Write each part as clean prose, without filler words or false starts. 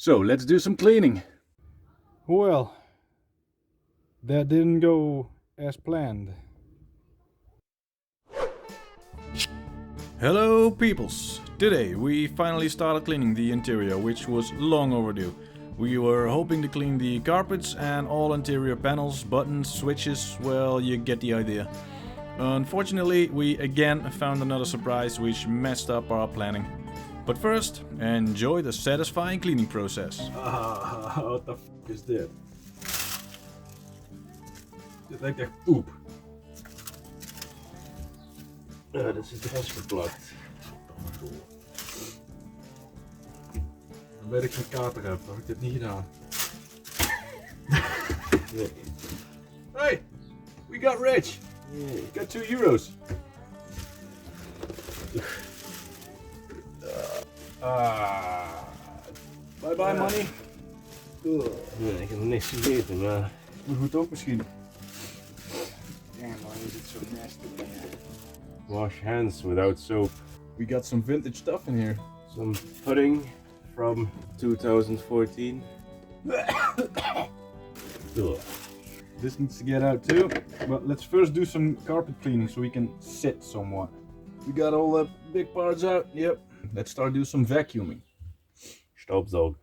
So let's do some cleaning. Well, that didn't go as planned. Hello peoples! Today we finally started cleaning the interior, which was long overdue. We were hoping to clean the carpets and all interior panels, buttons, switches, well, you get the idea. Unfortunately, we again found another surprise which messed up our planning. But first, enjoy the satisfying cleaning process. What the f is dit? Dit lijkt echt poep. Ja, dat is het vastgeplakt. Dan weet ik geen kater heb, had ik dit niet gedaan. Nee. Hey! We got rich! We got €2. Bye bye money. Nee, ik heb nog niks gegeten, maar... Moet goed ook misschien. Damn man, is it so nasty man. Wash hands without soap. We got some vintage stuff in here. Some pudding from 2014. This needs to get out too, but let's first do some carpet cleaning so we can sit somewhat. We got all the big parts out, yep. Let's start doing some vacuuming. Staubsaugen.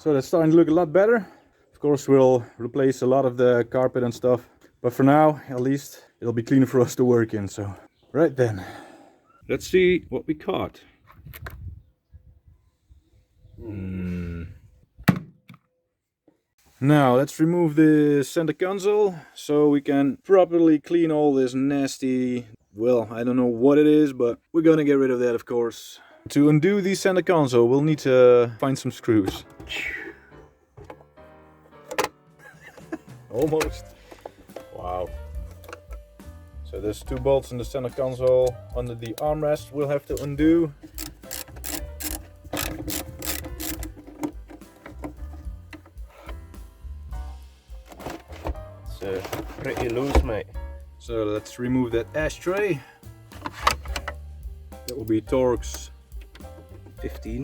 So that's starting to look a lot better. Of course we'll replace a lot of the carpet and stuff, but for now at least it'll be cleaner for us to work in, so. Right then. Let's see what we caught. Now let's remove the center console so we can properly clean all this nasty, well, I don't know what it is, but we're gonna get rid of that, of course. To undo the center console, we'll need to find some screws. Almost. Wow. So there's 2 bolts in the center console under the armrest we'll have to undo. It's pretty loose, mate. So let's remove that ashtray. That will be Torx 15.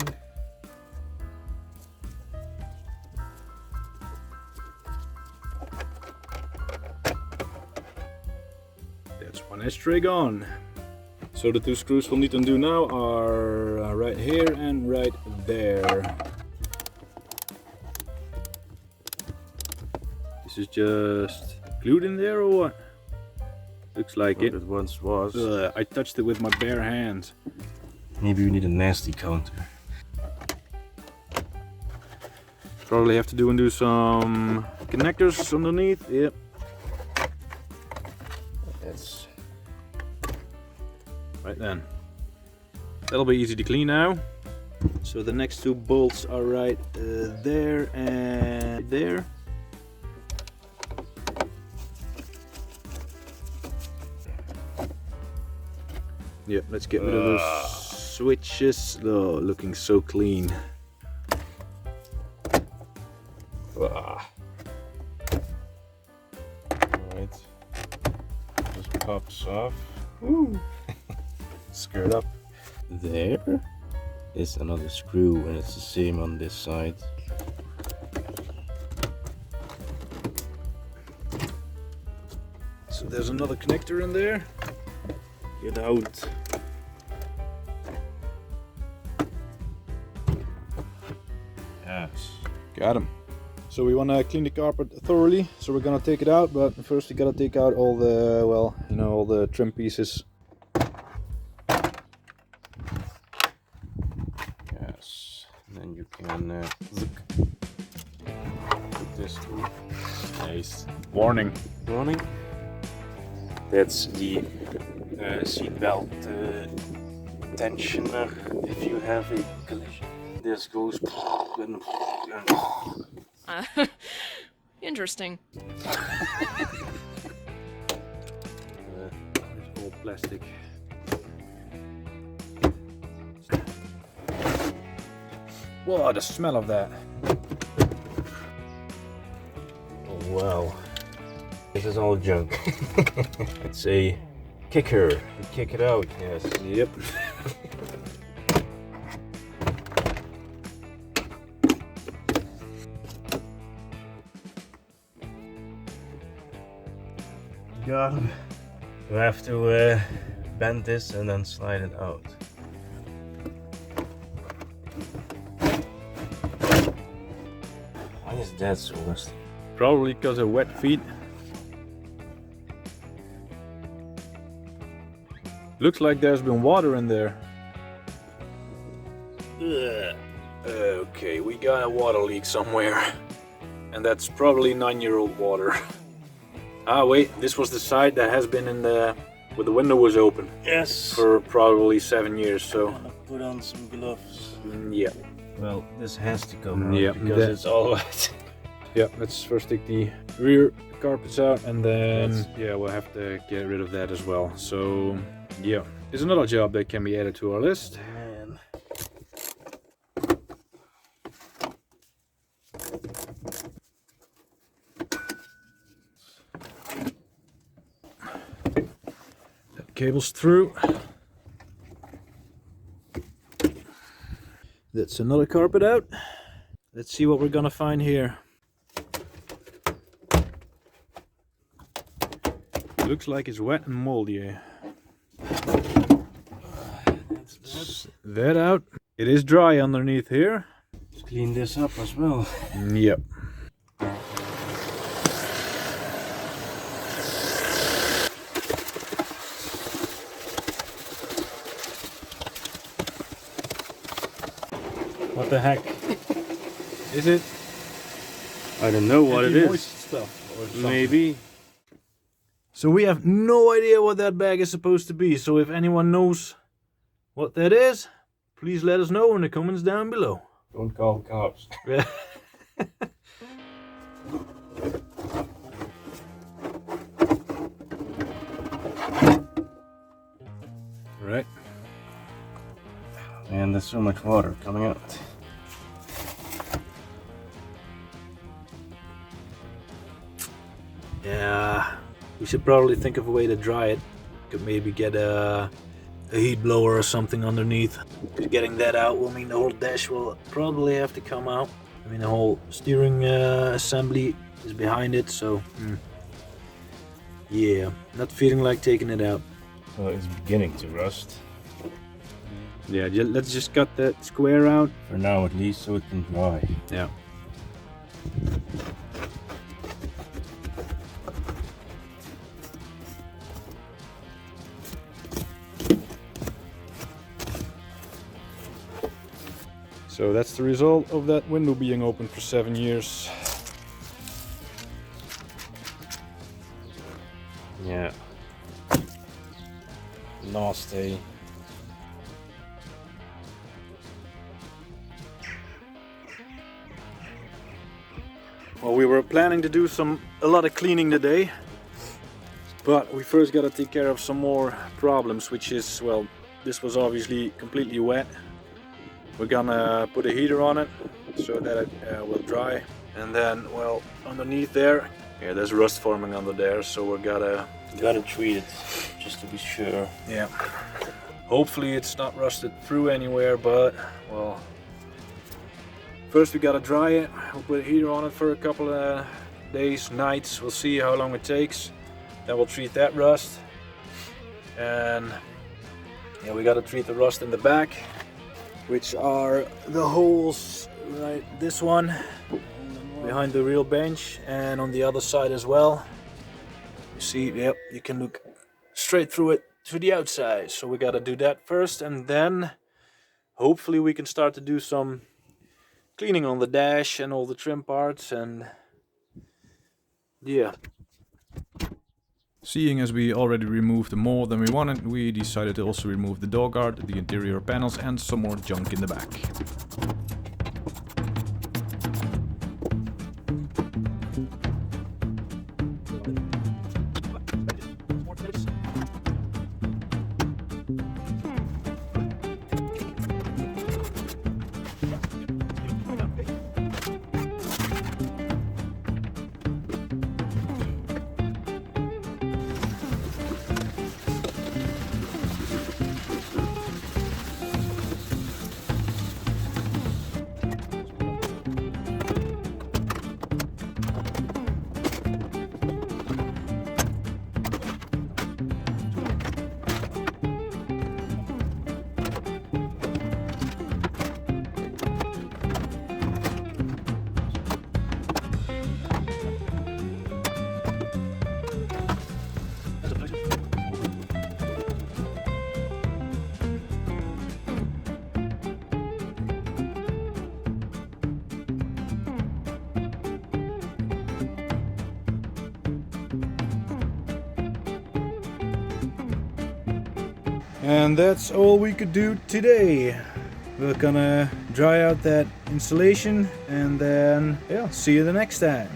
That's one ashtray gone. So the 2 screws we'll need to undo now are right here and right there. This is just glued in there or what? Looks like it. It once was. I touched it with my bare hands. Maybe we need a nasty counter. Probably have to undo some connectors underneath. Yep. That's Right then. That'll be easy to clean now. So the next two bolts are right there and there. Yep, let's get rid of those switches. Oh, looking so clean. Alright. Just pops off. Woo. Screw it up. There is another screw, and it's the same on this side. So there's another connector in there. Get out. Yes. Got him. So we want to clean the carpet thoroughly, so we're gonna take it out, but first we gotta take out all the, well, you know, all the trim pieces. Yes. And then you can put this through. Nice. Warning. Warning. That's the seat belt tensioner if you have a collision. This goes and Interesting. It's all plastic. Whoa, the smell of that. oh wow. This is all junk. It's a kicker. You kick it out, yes. Yep. Got him. You have to bend this and then slide it out. Why is that so rusty? Probably because of wet feet. Looks like there's been water in there. Ugh. Okay, we got a water leak somewhere. And that's probably 9-year-old water. Ah wait, this was the side that has been in the, where the window was open. Yes. For probably 7 years, so. I'm gonna put on some gloves. Yeah. Well, this has to come out Yeah, because that- it's all wet. Yeah, let's first take the rear carpets out and then, yeah, we'll have to get rid of that as well. So, yeah, there's another job that can be added to our list. Man. Cables through. That's another carpet out. Let's see what we're gonna find here. Looks like it's wet and moldy. That's That out. It is dry underneath here. Let's clean this up as well. Yep. What the heck? Is it? I don't know what it is. Moist stuff or something? Maybe. So we have no idea what that bag is supposed to be. So if anyone knows what that is, please let us know in the comments down below. Don't call the cops. Right. Man, there's so much water coming out. Yeah, we should probably think of a way to dry it. Could maybe get a heat blower or something underneath. 'Cause getting that out will mean the whole dash will probably have to come out. I mean, the whole steering assembly is behind it, so yeah, not feeling like taking it out. Well, it's beginning to rust. Yeah, let's just cut that square out. For now, at least, so it can dry. Yeah. So that's the result of that window being open for 7 years. Yeah. Nasty. Well, we were planning to do a lot of cleaning today, but we first got to take care of some more problems, which is, well, this was obviously completely wet. We're gonna put a heater on it so that it will dry, and then, well, underneath there, yeah, there's rust forming under there, so we're Gotta treat it just to be sure. yeah. Hopefully it's not rusted through anywhere, but, well, first we gotta dry it. We'll put a heater on it for a couple of days, nights. We'll see how long it takes. Then we'll treat that rust. And yeah, we gotta treat the rust in the back, which are the holes, right? This one behind the real bench, and on the other side as well. You see, yep, you can look straight through it to the outside. So we gotta do that first, and then hopefully we can start to do some cleaning on the dash and all the trim parts, and yeah. Seeing as we already removed more than we wanted, we decided to also remove the door guard, the interior panels and some more junk in the back. And that's all we could do today. We're gonna dry out that insulation, and then, yeah, see you the next time.